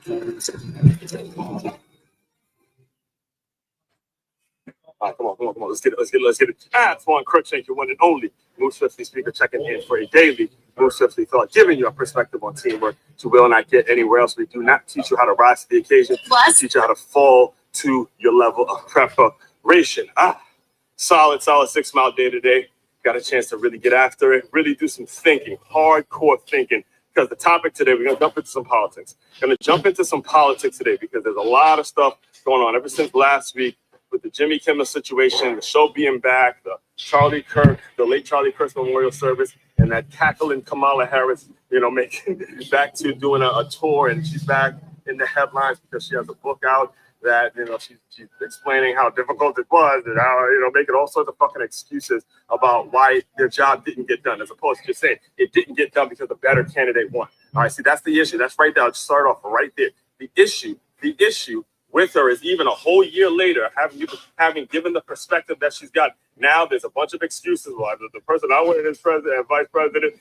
Come on. Let's get it. It's Juan Crookshank, your one and only Move Swiftly speaker, checking in for a daily Move Swiftly thought, giving you a perspective on teamwork you will not get anywhere else. We do not teach you how to rise to the occasion. We teach you how to fall to your level of preparation. Solid 6 mile day today. Got a chance to really get after it, really do some thinking, hardcore thinking. Because the topic today, we're going to jump into some politics. Today because there's a lot of stuff going on ever since last week with the Jimmy Kimmel situation, the show being back, the late Charlie Kirk's memorial service, and that cackling Kamala Harris, making back to doing a tour, and she's back in the headlines because she has a book out that, she's explaining how difficult it was and how, making all sorts of fucking excuses about why their job didn't get done, as opposed to just saying it didn't get done because the better candidate won. All right, see, that's the issue. That's right there. I'll just start off right there. The issue with her is even a whole year later, having given the perspective that she's got, now there's a bunch of excuses. Well, the person I wanted as president and vice president,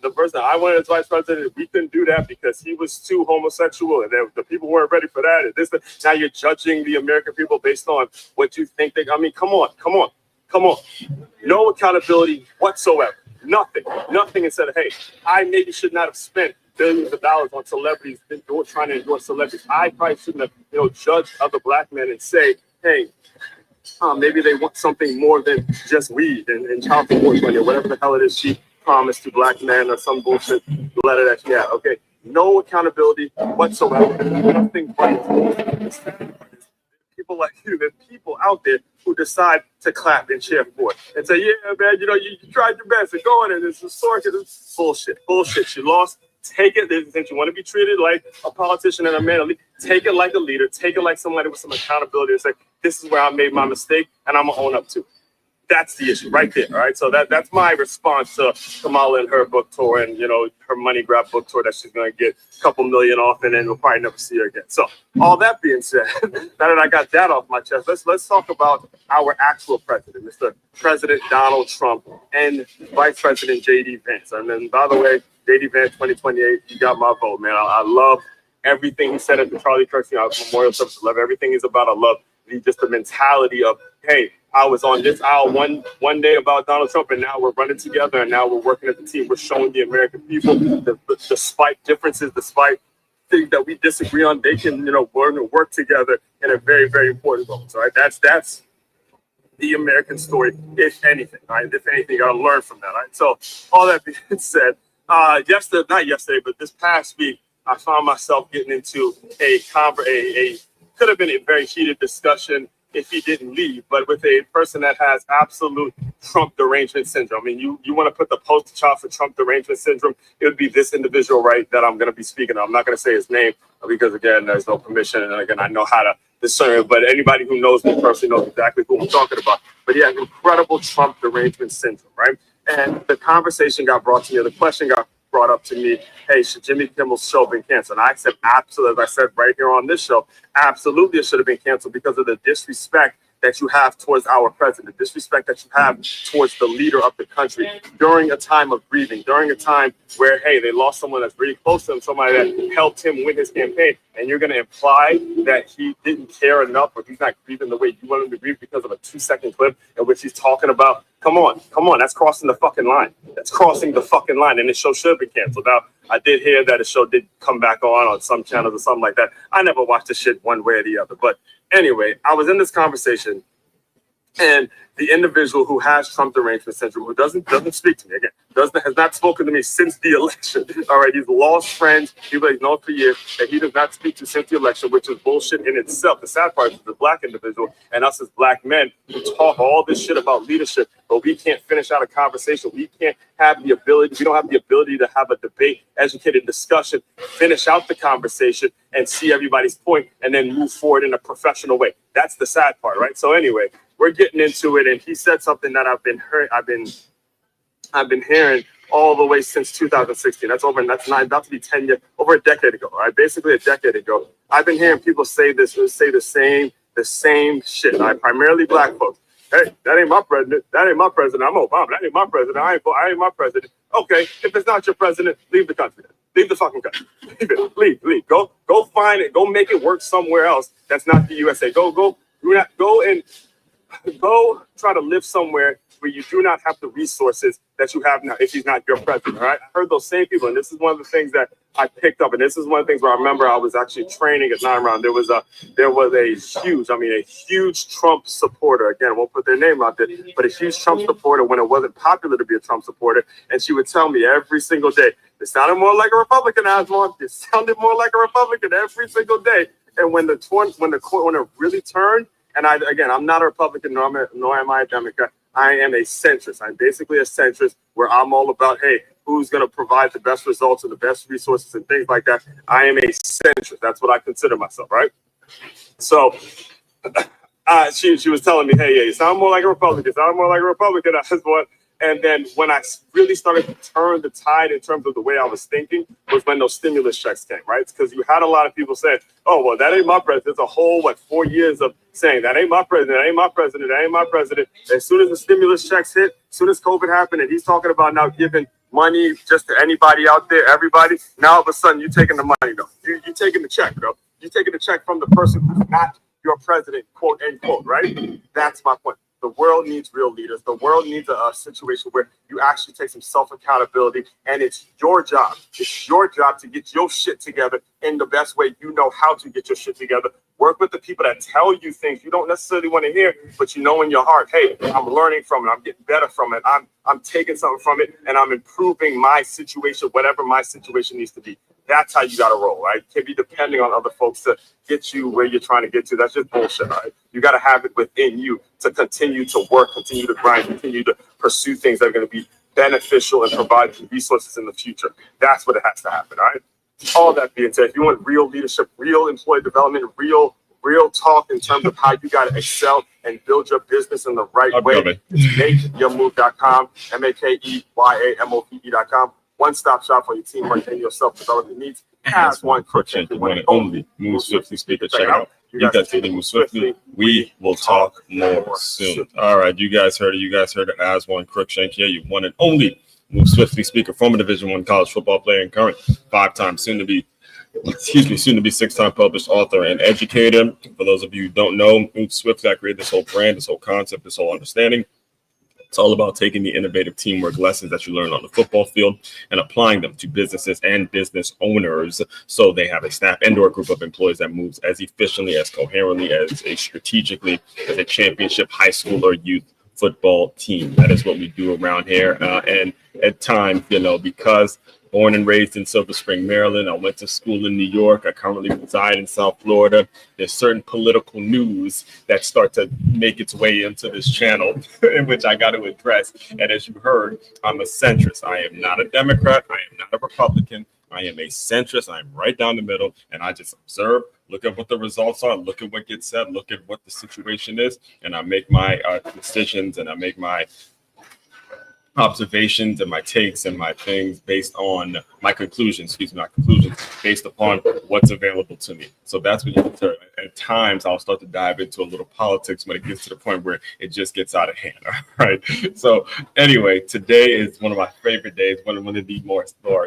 the person I wanted as vice president, we couldn't do that because he was too homosexual, and the people weren't ready for that. And now you're judging the American people based on what you think they. I mean, come on. No accountability whatsoever. Nothing. Instead of, hey, I maybe should not have spent billions of dollars on celebrities trying to endorse celebrities. I probably shouldn't have, judged other black men and say, hey, maybe they want something more than just weed and child support money or whatever the hell it is she promised to black men, or some bullshit letter that she had. Okay, no accountability whatsoever. Nothing but people like you. There's people out there who decide to clap and cheer for it and say, yeah, man, you tried your best and go on, and it's bullshit. She lost. Take it, since you want to be treated like a politician and a man, take it like a leader, take it like somebody with some accountability and say, this is where I made my mistake and I'm going to own up to it. That's the issue right there, all right? So that's my response to Kamala and her book tour and, her money grab book tour that she's going to get a couple million off, and then we'll probably never see her again. So all that being said, now that I got that off my chest, let's talk about our actual president, Mr. President Donald Trump, and Vice President J.D. Vance. And then, by the way, J.D. Vance 2028, you got my vote, man. I love everything he said at the Charlie Kirk memorial service. I love everything he's about. I love just the mentality of, hey, I was on this aisle one day about Donald Trump, and now we're running together, and now we're working as a team. We're showing the American people that despite differences, despite things that we disagree on, they can, work together in a very, very important role. So, right, that's the American story, if anything. Right, if anything, you got to learn from that. Right. So, all that being said, not yesterday, but this past week, I found myself getting into a could have been a very heated discussion if he didn't leave, but with a person that has absolute Trump derangement syndrome. I mean, you want to put the poster child for Trump derangement syndrome, it would be this individual, right, that I'm going to be speaking of. I'm not going to say his name because, again, there's no permission, and again, I know how to discern, but anybody who knows me personally knows exactly who I'm talking about. But he has incredible Trump derangement syndrome, right? And the conversation got brought to me, the question got brought up to me, hey, should Jimmy Kimmel's show been canceled? And I said, absolutely, as I said right here on this show, absolutely it should have been canceled because of the disrespect that you have towards our president, disrespect that you have towards the leader of the country during a time of grieving, during a time where, hey, they lost someone that's really close to him, somebody that helped him win his campaign, and you're going to imply that he didn't care enough, or he's not grieving the way you want him to grieve because of a 2-second clip in which he's talking about, come on, that's crossing the fucking line. That's crossing the fucking line, and the show should be canceled. Now, I did hear that the show did come back on some channels or something like that. I never watched the shit one way or the other, but anyway, I was in this conversation, and the individual who has Trump derangement syndrome, who doesn't speak to me again, has not spoken to me since the election. All right, he's lost friends, people he's known for years, that he does not speak to since the election, which is bullshit in itself. The sad part is the black individual and us as black men who talk all this shit about leadership, but we can't finish out a conversation. We don't have the ability to have a debate, educated discussion, finish out the conversation and see everybody's point and then move forward in a professional way. That's the sad part, right? So anyway, we're getting into it, and he said something that I've been hearing all the way since 2016. That's about to be 10 years, over a decade ago, right? Basically a decade ago. I've been hearing people say the same shit, right? Primarily black folks. Hey, that ain't my president. That ain't my president. I'm Obama. That ain't my president. I ain't my president. Okay, if it's not your president, leave the country. Leave the fucking country. Leave. Go find it. Go make it work somewhere else. That's not the USA. Go try to live somewhere where you do not have the resources that you have now if he's not your president, all right? I heard those same people, and this is one of the things that I picked up, and this is one of the things where I remember I was actually training at 9 Round. There was a huge Trump supporter. Again, I won't put their name out there, but a huge Trump supporter when it wasn't popular to be a Trump supporter, and she would tell me every single day, it sounded more like a Republican, Aswan. It sounded more like a Republican every single day. And when it really turned, and I'm not a Republican, nor am I a Democrat. I am a centrist. I'm basically a centrist where I'm all about, hey, who's going to provide the best results and the best resources and things like that. I am a centrist. That's what I consider myself, right? So she was telling me, hey, you sound more like a Republican. And then when I really started to turn the tide in terms of the way I was thinking was when those stimulus checks came, right? Because you had a lot of people saying, oh, well, that ain't my president. There's a whole, 4 years of saying, that ain't my president, that ain't my president, that ain't my president. As soon as the stimulus checks hit, as soon as COVID happened, and he's talking about now giving money just to anybody out there, everybody, now all of a sudden you're taking the money, though. You're taking the check, though. You're taking the check from the person who's not your president, quote, end quote, right? That's my point. The world needs real leaders. The world needs a situation where you actually take some self-accountability, and it's your job. It's your job to get your shit together in the best way you know how to get your shit together. Work with the people that tell you things you don't necessarily want to hear, but you know in your heart, hey, I'm learning from it. I'm getting better from it. I'm taking something from it, and I'm improving my situation, whatever my situation needs to be. That's how you got to roll, right? You can't be depending on other folks to get you where you're trying to get to. That's just bullshit, right? You got to have it within you to continue to work, continue to grind, continue to pursue things that are going to be beneficial and provide you resources in the future. That's what it has to happen, all right? All that being said, if you want real leadership, real employee development, real talk in terms of how you got to excel and build your business in the right way, it's makeyourmove.com, MAKEYAMOVE.com. One-stop shop for your teamwork and your self-development needs. As one Crookshank, the one and only Move Swiftly speaker. Check it out. You guys take Move Swiftly. We will talk more soon. All right, you guys heard it. As one Crookshank here, you one and only Move Swiftly speaker, former Division I college football player and current 5-time, soon to be 6-time published author and educator. For those of you who don't know, Move Swiftly, I created this whole brand, this whole concept, this whole understanding. It's all about taking the innovative teamwork lessons that you learn on the football field and applying them to businesses and business owners so they have a staff and/or group of employees that moves as efficiently, as coherently, as strategically as a championship high school or youth football team. That is what we do around here. And at times, because born and raised in Silver Spring, Maryland, I went to school in New York. I currently reside in South Florida. There's certain political news that start to make its way into this channel in which I got to address. And as you heard, I'm a centrist. I am not a Democrat. I am not a Republican. I am a centrist. I'm right down the middle. And I just observe, look at what the results are, look at what gets said, look at what the situation is. And I make my decisions and I make my observations and my takes and my things based on my conclusions based upon what's available to me. So that's what you can tell. At times I'll start to dive into a little politics when it gets to the point where it just gets out of hand. All right. So anyway, today is one of my favorite days, one of the more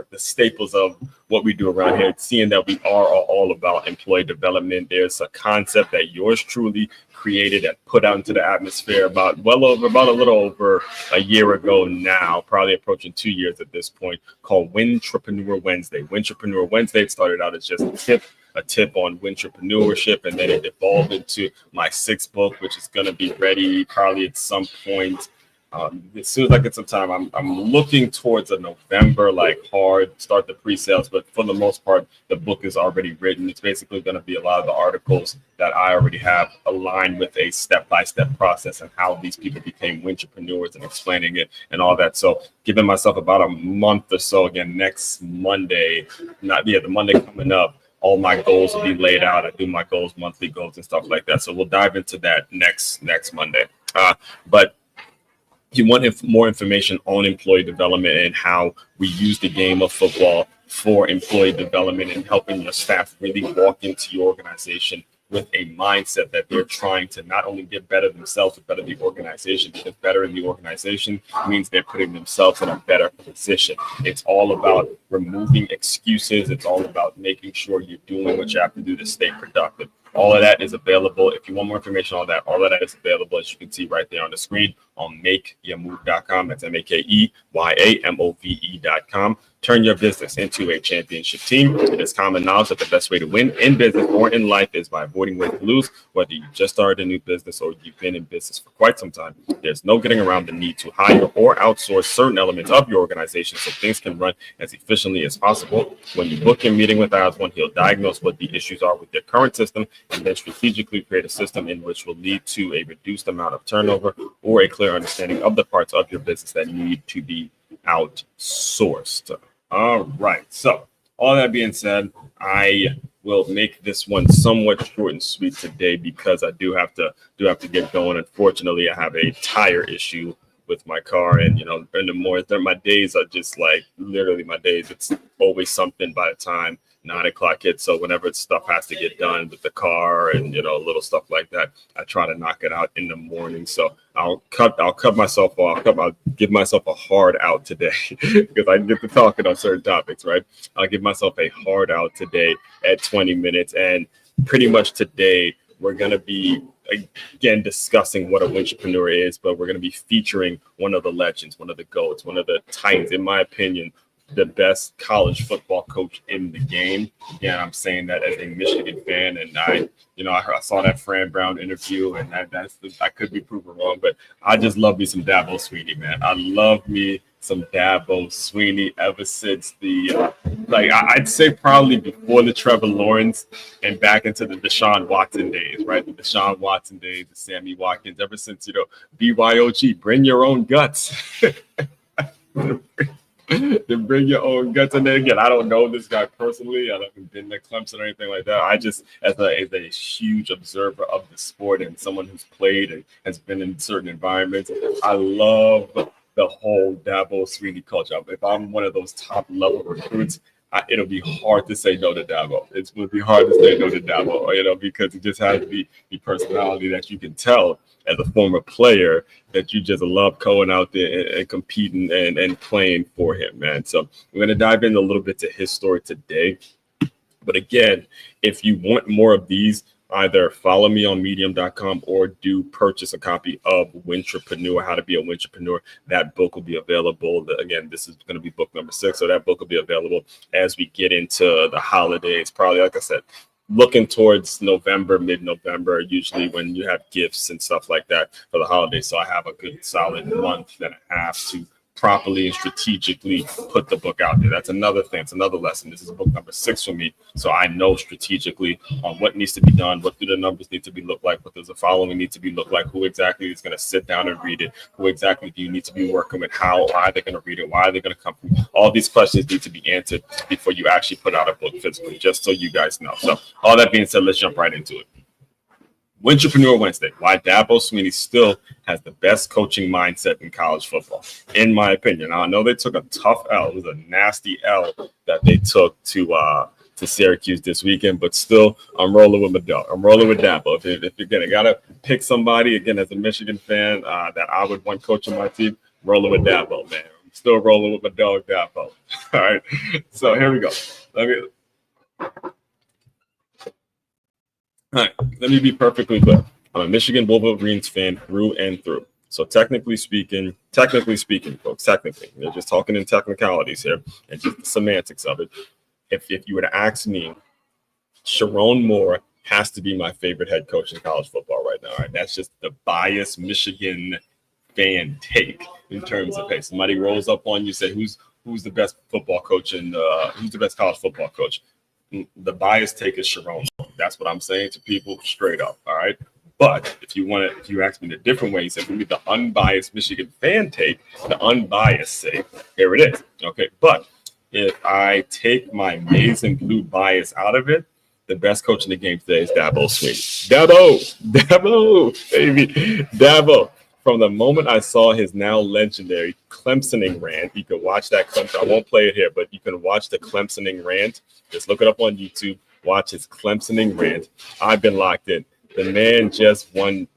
the staples of what we do around here, seeing that we are all about employee development. There's a concept that yours truly created and put out into the atmosphere about a little over a year ago now, probably approaching 2 years at this point, called Win-Trapreneur Wednesday. Win-Trapreneur Wednesday, it started out as just a tip on entrepreneurship, and then it evolved into my 6th book, which is going to be ready probably at some point. As soon as I get some time, I'm looking towards a November, hard start the pre-sales, but for the most part, the book is already written. It's basically going to be a lot of the articles that I already have aligned with a step-by-step process and how these people became entrepreneurs and explaining it and all that. So giving myself about a month or so, again, next Monday, the Monday coming up, all my goals will be laid out. I do my goals, monthly goals and stuff like that. So we'll dive into that next Monday. But if you want more information on employee development and how we use the game of football for employee development and helping your staff really walk into your organization with a mindset that they're trying to not only get better themselves, but better the organization, because better in the organization means they're putting themselves in a better position. It's all about removing excuses. It's all about making sure you're doing what you have to do to stay productive. All of that is available. If you want more information on that, all of that is available, as you can see right there on the screen, on makeyourmove.com. That's MakeYamove.com. Turn your business into a championship team. It is common knowledge that the best way to win in business or in life is by avoiding ways to lose. Whether you just started a new business or you've been in business for quite some time, there's no getting around the need to hire or outsource certain elements of your organization so things can run as efficiently as possible. When you book your meeting with Oswald, he'll diagnose what the issues are with your current system and then strategically create a system in which will lead to a reduced amount of turnover or a clear understanding of the parts of your business that need to be outsourced. All right. So all that being said, I will make this one somewhat short and sweet today because I do have to get going. Unfortunately, I have a tire issue with my car, and in the morning, my days are just like literally my days. It's always something by the time 9 o'clock hits. So whenever stuff has to get done with the car and little stuff like that, I try to knock it out in the morning. So I'll cut myself off. I'll give myself a hard out today because I get to talking on certain topics, right? I'll give myself a hard out today at 20 minutes, and pretty much today we're gonna be again discussing what a Win-Trapreneur is, but we're going to be featuring one of the legends, one of the GOATs, one of the titans, in my opinion, the best college football coach in the game. Yeah, I'm saying that as a Michigan fan, and I saw that Fran Brown interview, and I could be proven wrong, but I just love me some Dabo Swinney, man. I love me some Dabo Swinney ever since I'd say probably before the Trevor Lawrence and back into the Deshaun Watson days, right? The Deshaun Watson days, the Sammy Watkins, ever since, BYOG, bring your own guts. Then bring your own guts. And then again, I don't know this guy personally. I haven't been to Clemson or anything like that. I just, as a huge observer of the sport and someone who's played and has been in certain environments, I love the whole Dabo Swinney culture. If I'm one of those top level recruits, it'll be hard to say no to Dabo. It would be hard to say no to Dabo, because it just has the personality that you can tell as a former player that you just love going out there and competing and playing for him, man. So we're going to dive in a little bit to his story today. But again, if you want more of these, either follow me on medium.com or do purchase a copy of Win-Trapreneur, How to Be a Win-Trapreneur. That book will be available. Again, this is going to be book number 6. So that book will be available as we get into the holidays. Probably, like I said, looking towards November, mid-November, usually when you have gifts and stuff like that for the holidays. So I have a good solid month and a half to properly and strategically put the book out there. That's another thing. It's another lesson. This is book number 6 for me. So I know strategically on what needs to be done, what do the numbers need to be look like, what does the following need to be look like, who exactly is going to sit down and read it, who exactly do you need to be working with, why are they going to read it, why are they going to come from? All these questions need to be answered before you actually put out a book physically, just so you guys know. So all that being said, let's jump right into it. Win-Trapreneur Wednesday, why Dabo Swinney still has the best coaching mindset in college football, in my opinion. Now, I know they took a tough L. It was a nasty L that they took to Syracuse this weekend, but still, I'm rolling with my dog. I'm rolling with Dabo. If you're going to got to pick somebody, again, as a Michigan fan that I would want coaching my team, rolling with Dabo, man. I'm still rolling with my dog, Dabo. All right, so here we go. All right, let me be perfectly clear. I'm a Michigan Wolverines fan through and through. So technically speaking, folks, they're just talking in technicalities here and just the semantics of it. If you were to ask me, Sherrone Moore has to be my favorite head coach in college football right now. All right, that's just the biased Michigan fan take in terms of, hey, somebody rolls up on you, say who's the best football coach and who's the best college football coach. The biased take is Sherrone. That's what I'm saying to people straight up. All right. But if you ask me the different way, you say, give me the unbiased Michigan fan take, the unbiased say, here it is. Okay. But if I take my maize-and-blue bias out of it, the best coach in the game today is Dabo Swinney. Dabo, baby, Dabo. From the moment I saw his now legendary Clemsoning rant, you can watch that. I won't play it here, but you can watch the Clemsoning rant. Just look it up on YouTube. watch his Clemsoning rant. I've been locked in. The man just won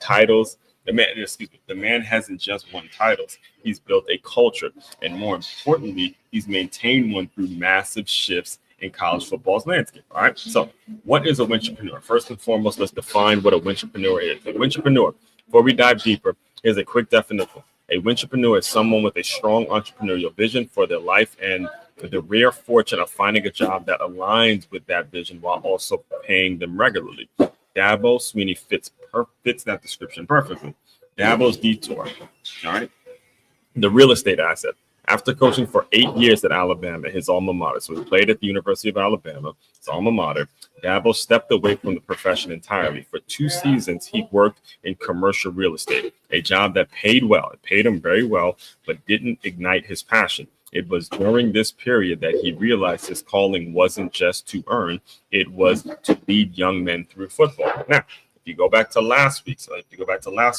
titles. The man hasn't just won titles. He's built a culture. And more importantly, he's maintained one through massive shifts in college football's landscape. All right. So what is a Win-Trapreneur? First and foremost, let's define what a Win-Trapreneur is. A Win-Trapreneur, before we dive deeper, here's a quick definition. A Win-Trapreneur is someone with a strong entrepreneurial vision for their life and the rare fortune of finding a job that aligns with that vision while also paying them regularly. Dabo Swinney fits that description perfectly. Dabo's detour, all right? The real estate asset. After coaching for 8 years at Alabama, his alma mater, so he played at the University of Alabama, his alma mater, Dabo stepped away from the profession entirely. For 2 seasons, he worked in commercial real estate, a job that paid well. It paid him very well, but didn't ignite his passion. It was during this period that he realized his calling wasn't just to earn, it was to lead young men through football. Now, if you go back to last week's Win-Trapreneur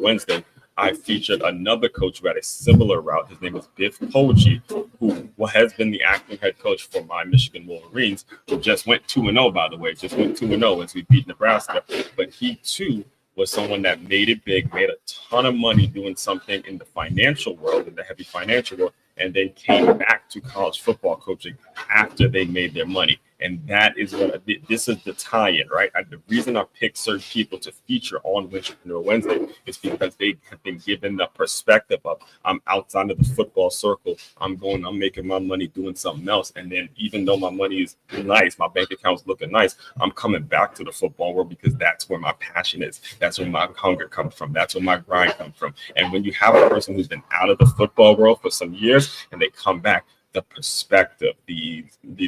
Wednesday, I featured another coach who had a similar route. His name is Biff Poggi, who has been the acting head coach for my Michigan Wolverines, who just went 2-0, by the way, just went 2-0 as we beat Nebraska. But he, too, was someone that made it big, made a ton of money doing something in the financial world, in the heavy financial world, and then came back to college football coaching after they made their money. And that is what this is the tie-in, right? The reason I picked certain people to feature on Win-Trapreneur Wednesday is because they have been given the perspective of I'm outside of the football circle. I'm making my money doing something else. And then even though my money is nice, my bank account's looking nice, I'm coming back to the football world because that's where my passion is. That's where my hunger comes from. That's where my grind comes from. And when you have a person who's been out of the football world for some years and they come back, the perspective, the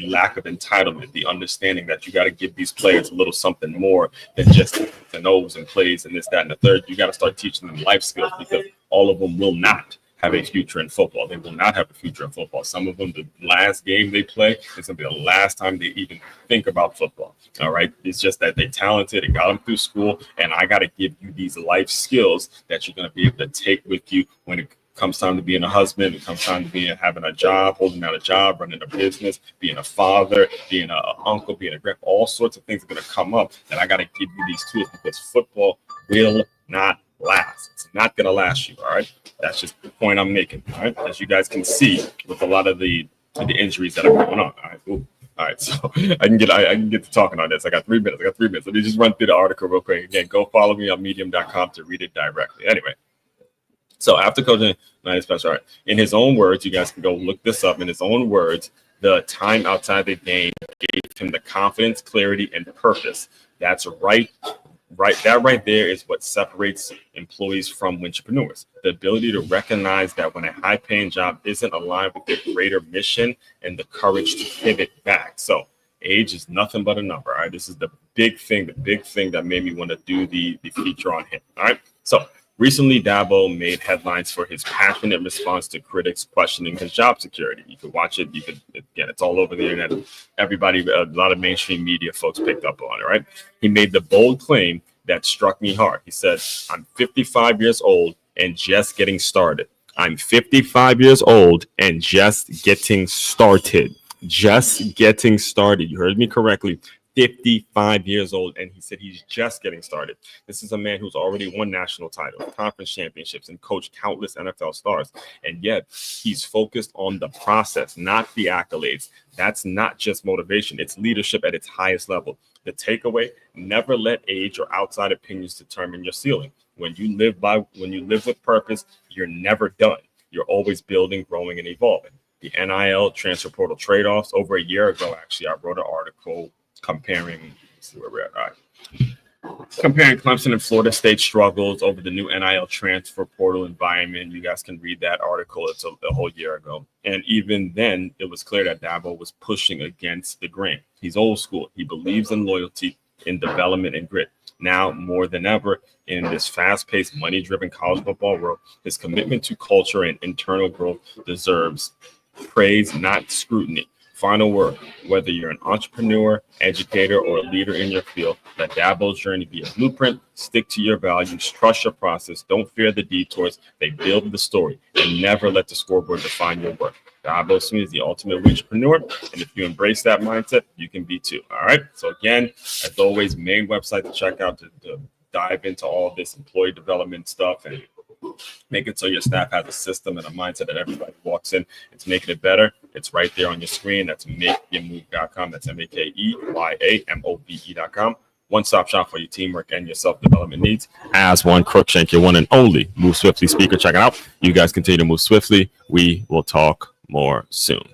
lack of entitlement, the understanding that you got to give these players a little something more than just the nose and plays and this, that, and the third. You got to start teaching them life skills because all of them will not have a future in football. They will not have a future in football. Some of them, the last game they play is going to be the last time they even think about football. All right. It's just that they're talented. It got them through school. And I got to give you these life skills that you're going to be able to take with you when it comes time to being a husband, it comes time to having a job, holding down a job, running a business, being a father, being an uncle, being a grandpa. All sorts of things are going to come up that I got to give you these tools because football will not last. It's not going to last you. All right. That's just the point I'm making. All right. As you guys can see with a lot of the injuries that are going on. All right. Ooh. All right, so I can get to talking on this. I got 3 minutes. Let me just run through the article real quick. Again, go follow me on medium.com to read it directly. Anyway. So after coaching, in his own words, you guys can go look this up. In his own words, the time outside the game gave him the confidence, clarity, and purpose. That's right. That right there is what separates employees from Win-Trapreneurs. The ability to recognize that when a high-paying job isn't aligned with their greater mission and the courage to pivot back. So age is nothing but a number. All right. This is the big thing that made me want to do the feature on him. All right. So recently, Dabo made headlines for his passionate response to critics questioning his job security. You could watch it. Again, it's all over the internet. Everybody, a lot of mainstream media folks picked up on it, right? He made the bold claim that struck me hard. He said, I'm 55 years old and just getting started. I'm 55 years old and just getting started. Just getting started. You heard me correctly. 55 years old, and he said he's just getting started. This is a man who's already won national titles, conference championships, and coached countless NFL stars. And yet he's focused on the process, not the accolades. That's not just motivation. It's leadership at its highest level. The takeaway, never let age or outside opinions determine your ceiling. When you live with purpose, you're never done. You're always building, growing, and evolving. The NIL transfer portal trade-offs. Over a year ago, actually, I wrote an article comparing Clemson and Florida State struggles over the new NIL transfer portal environment. You guys can read that article. It's a whole year ago. And even then, it was clear that Dabo was pushing against the grain. He's old school. He believes in loyalty, in development, and grit. Now, more than ever, in this fast-paced, money-driven college football world, his commitment to culture and internal growth deserves praise, not scrutiny. Final word, whether you're an entrepreneur, educator, or a leader in your field, let Dabo's journey be a blueprint. Stick to your values, trust your process, don't fear the detours. They build the story, and never let the scoreboard define your work. Dabo Swinney is the ultimate Win-Trapreneur. And if you embrace that mindset, you can be too. All right. So again, as always, main website to check out to dive into all this employee development stuff and make it so your staff has a system and a mindset that everybody walks in. It's making it better. It's right there on your screen. That's makeyourmove.com. That's MAKEYAMOVE.com. One-stop shop for your teamwork and your self-development needs. As one, Crookshank, your one and only Move Swiftly speaker. Check it out. You guys continue to move swiftly. We will talk more soon.